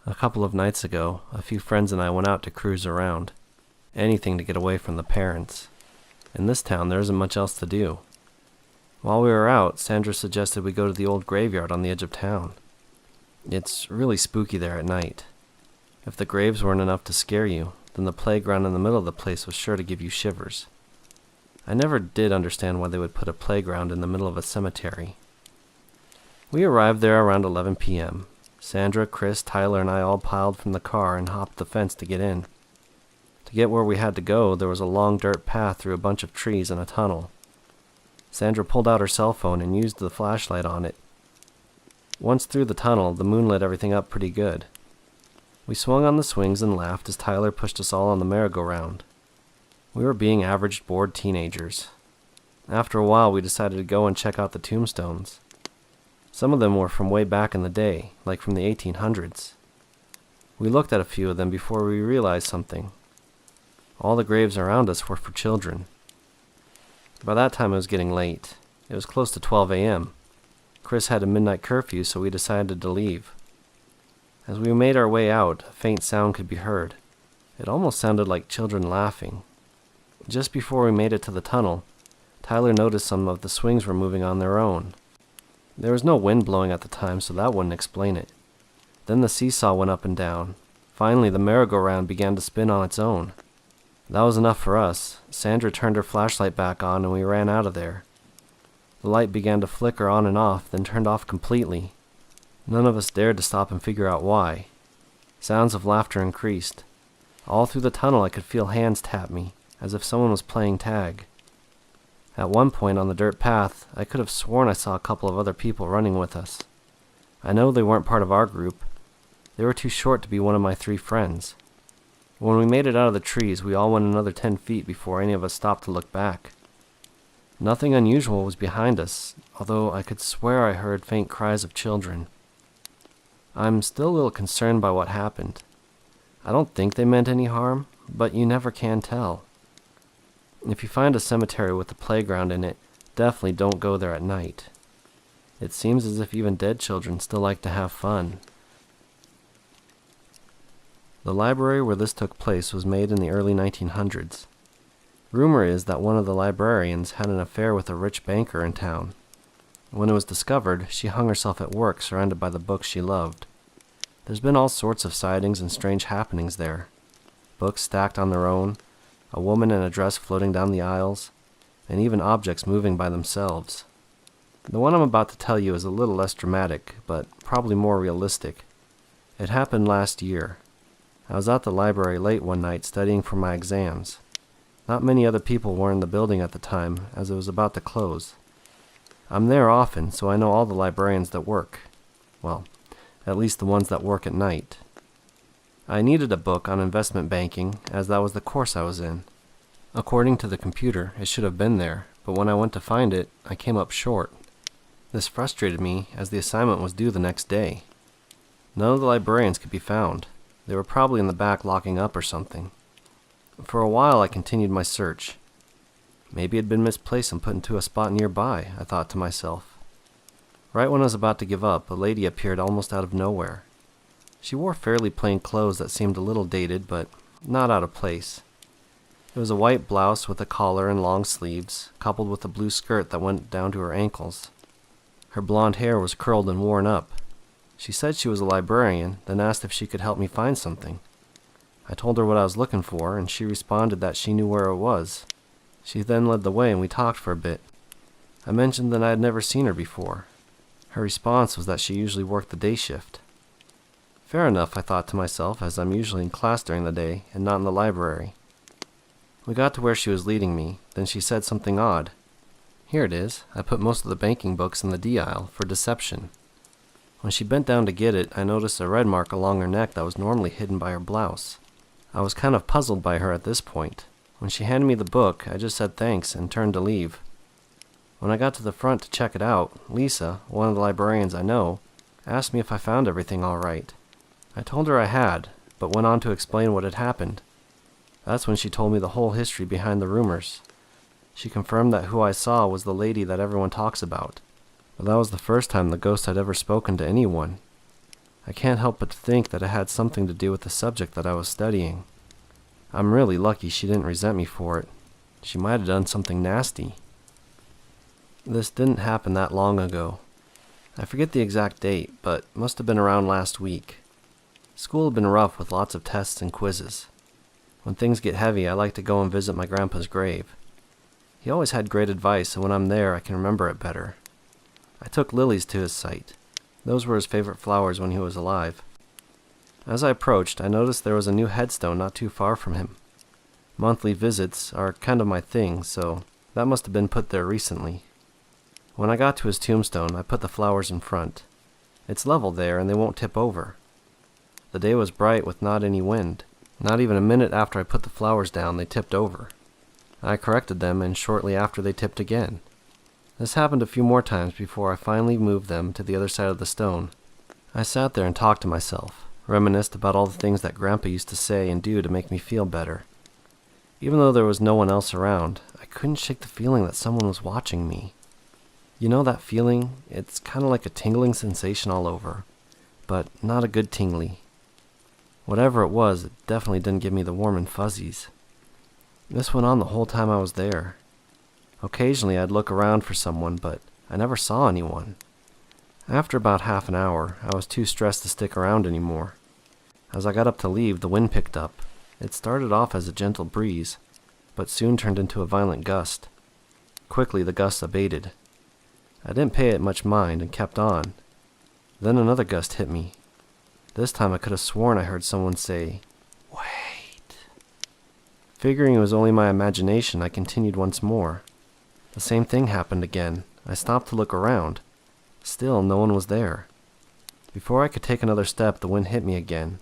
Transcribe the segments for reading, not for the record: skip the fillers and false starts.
A couple of nights ago, a few friends and I went out to cruise around. Anything to get away from the parents. In this town, there isn't much else to do. While we were out, Sandra suggested we go to the old graveyard on the edge of town. It's really spooky there at night. If the graves weren't enough to scare you, then the playground in the middle of the place was sure to give you shivers. I never did understand why they would put a playground in the middle of a cemetery. We arrived there around 11 p.m. Sandra, Chris, Tyler, and I all piled from the car and hopped the fence to get in. To get where we had to go, there was a long dirt path through a bunch of trees and a tunnel. Sandra pulled out her cell phone and used the flashlight on it. Once through the tunnel, the moon lit everything up pretty good. We swung on the swings and laughed as Tyler pushed us all on the merry-go-round. We were being average bored teenagers. After a while, we decided to go and check out the tombstones. Some of them were from way back in the day, like from the 1800s. We looked at a few of them before we realized something. All the graves around us were for children. By that time it was getting late. It was close to 12 a.m. Chris had a midnight curfew, so we decided to leave. As we made our way out, a faint sound could be heard. It almost sounded like children laughing. Just before we made it to the tunnel, Tyler noticed some of the swings were moving on their own. There was no wind blowing at the time, so that wouldn't explain it. Then the seesaw went up and down. Finally, the merry-go-round began to spin on its own. That was enough for us. Sandra turned her flashlight back on and we ran out of there. The light began to flicker on and off, then turned off completely. None of us dared to stop and figure out why. Sounds of laughter increased. All through the tunnel I could feel hands tap me, as if someone was playing tag. At one point on the dirt path, I could have sworn I saw a couple of other people running with us. I know they weren't part of our group. They were too short to be one of my 3 friends. When we made it out of the trees, we all went another 10 feet before any of us stopped to look back. Nothing unusual was behind us, although I could swear I heard faint cries of children. I'm still a little concerned by what happened. I don't think they meant any harm, but you never can tell. If you find a cemetery with a playground in it, definitely don't go there at night. It seems as if even dead children still like to have fun. The library where this took place was made in the early 1900s. Rumor is that one of the librarians had an affair with a rich banker in town. When it was discovered, she hung herself at work surrounded by the books she loved. There's been all sorts of sightings and strange happenings there. Books stacked on their own, a woman in a dress floating down the aisles, and even objects moving by themselves. The one I'm about to tell you is a little less dramatic, but probably more realistic. It happened last year. I was at the library late one night studying for my exams. Not many other people were in the building at the time, as it was about to close. I'm there often, so I know all the librarians that work. Well, at least the ones that work at night. I needed a book on investment banking, as that was the course I was in. According to the computer, it should have been there, but when I went to find it, I came up short. This frustrated me, as the assignment was due the next day. None of the librarians could be found. They were probably in the back locking up or something. For a while I continued my search. Maybe it had been misplaced and put into a spot nearby, I thought to myself. Right when I was about to give up, a lady appeared almost out of nowhere. She wore fairly plain clothes that seemed a little dated, but not out of place. It was a white blouse with a collar and long sleeves, coupled with a blue skirt that went down to her ankles. Her blonde hair was curled and worn up. She said she was a librarian, then asked if she could help me find something. I told her what I was looking for, and she responded that she knew where it was. She then led the way and we talked for a bit. I mentioned that I had never seen her before. Her response was that she usually worked the day shift. Fair enough, I thought to myself, as I'm usually in class during the day and not in the library. We got to where she was leading me, then she said something odd. Here it is. I put most of the banking books in the D aisle for deception. When she bent down to get it, I noticed a red mark along her neck that was normally hidden by her blouse. I was kind of puzzled by her at this point. When she handed me the book, I just said thanks and turned to leave. When I got to the front to check it out, Lisa, one of the librarians I know, asked me if I found everything all right. I told her I had, but went on to explain what had happened. That's when she told me the whole history behind the rumors. She confirmed that who I saw was the lady that everyone talks about, but that was the first time the ghost had ever spoken to anyone. I can't help but think that it had something to do with the subject that I was studying. I'm really lucky she didn't resent me for it. She might have done something nasty. This didn't happen that long ago. I forget the exact date, but must have been around last week. School had been rough with lots of tests and quizzes. When things get heavy, I like to go and visit my grandpa's grave. He always had great advice, and when I'm there, I can remember it better. I took lilies to his site. Those were his favorite flowers when he was alive. As I approached, I noticed there was a new headstone not too far from him. Monthly visits are kind of my thing, so that must have been put there recently. When I got to his tombstone, I put the flowers in front. It's level there, and they won't tip over. The day was bright with not any wind. Not even a minute after I put the flowers down, they tipped over. I corrected them, and shortly after they tipped again. This happened a few more times before I finally moved them to the other side of the stone. I sat there and talked to myself, reminisced about all the things that Grandpa used to say and do to make me feel better. Even though there was no one else around, I couldn't shake the feeling that someone was watching me. You know that feeling? It's kind of like a tingling sensation all over, but not a good tingly. Whatever it was, it definitely didn't give me the warm and fuzzies. This went on the whole time I was there. Occasionally I'd look around for someone, but I never saw anyone. After about half an hour, I was too stressed to stick around anymore. As I got up to leave, the wind picked up. It started off as a gentle breeze, but soon turned into a violent gust. Quickly the gust abated. I didn't pay it much mind and kept on. Then another gust hit me. This time I could have sworn I heard someone say, "Wait." Figuring it was only my imagination, I continued once more. The same thing happened again. I stopped to look around. Still, no one was there. Before I could take another step, the wind hit me again.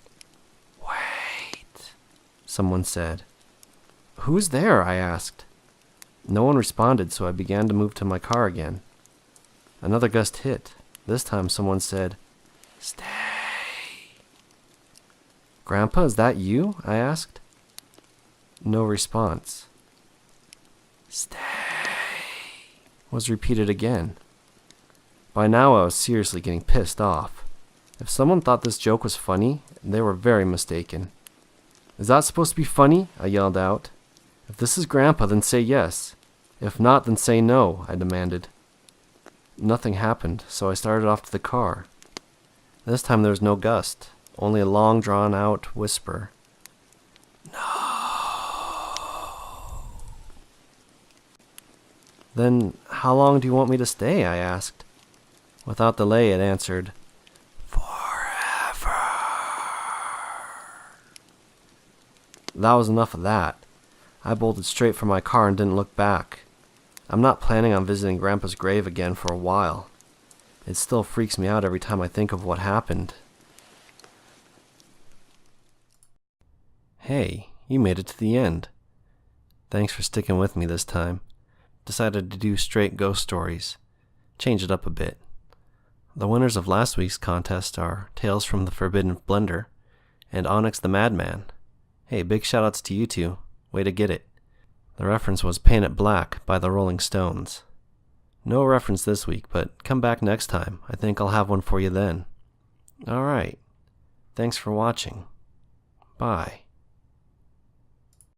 "Wait," someone said. "Who's there?" I asked. No one responded, so I began to move to my car again. Another gust hit. This time someone said, "Stay." "Grandpa, is that you?" I asked. No response. "Stay," was repeated again. By now I was seriously getting pissed off. If someone thought this joke was funny, they were very mistaken. "Is that supposed to be funny?" I yelled out. "If this is Grandpa, then say yes. If not, then say no," I demanded. Nothing happened, so I started off to the car. This time there was no gust, only a long drawn-out whisper. "No." "Then how long do you want me to stay?" I asked. Without delay, it answered, "Forever." That was enough of that. I bolted straight for my car and didn't look back. I'm not planning on visiting Grandpa's grave again for a while. It still freaks me out every time I think of what happened. Hey, you made it to the end. Thanks for sticking with me this time. Decided to do straight ghost stories. Change it up a bit. The winners of last week's contest are Tales from the Forbidden Blender and Onyx the Madman. Hey, big shoutouts to you two. Way to get it. The reference was Paint It Black by the Rolling Stones. No reference this week, but come back next time. I think I'll have one for you then. Alright. Thanks for watching. Bye.